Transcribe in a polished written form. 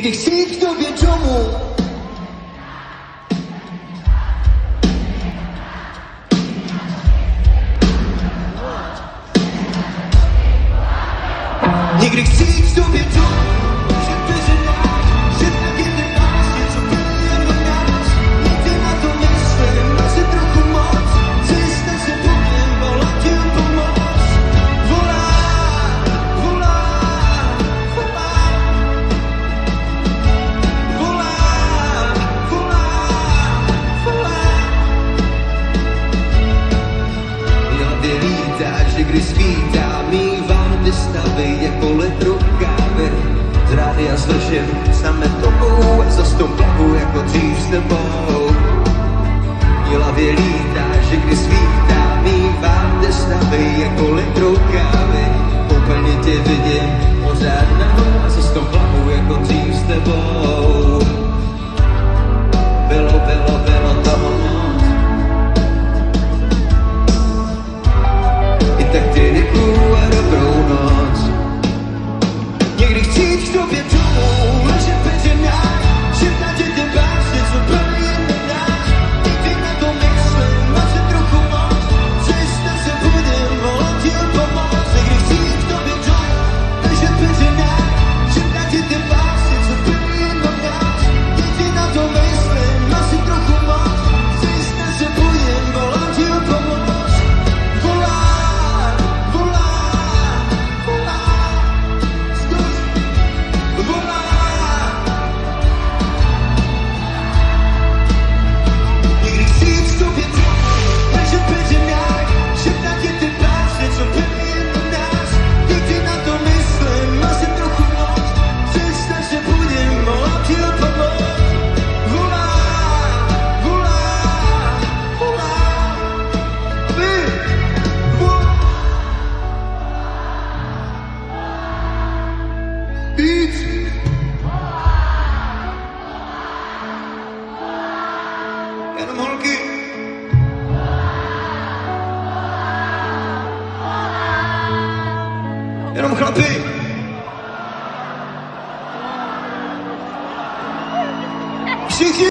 Když chci jít k tobě domů, někdy chci jít k tobě domů, že peřenáš, že tak je ten nás, něco byli jen o nás. Někdy na to myslím, asi trochu moc, cesta se budem, volám tě o pomoc. Volám, volám, volám, volám, volám, volám. Hlavě lítáš, že když svítá, mívám ty stavy jako litru kávy. Z rádia slyším samé tobou a zas to plavu jako dřív s tebou. Hlavě lítáš, že když svítá, mívám ty stavy jako litru kávy. Úplně tě vidím pořád nahoru a zas to plavu jako dřív s tebou. Bylo toho moc. I tak ti děkuju a dobrou noc. Někdy chci jít k tobě domů, ležet peřenáš, že na tě debáš, něco byli jen o nás. Někdy na to myslím, asi trochu moc, cesta se budem, volám tě o pomoc. Někdy chci jít k tobě domů, ležet peřenáš, že na tě debáš, něco byli jen o nás. Někdy na to myslím, asi trochu moc, cesta se budem, volám tě o pomoc. Volám, volám, volám, zkus, volám. Někdy chci jít k tobě domů, ležet peřenáš, šeptat tě ty básně, co byly jen o nás. Někdy na to myslím, asi trochu moc, cesta se budem, volám tě o pomoc. Volám, volám, volám, vy, volám. Víc. Jenom holky. Jenom chlapi.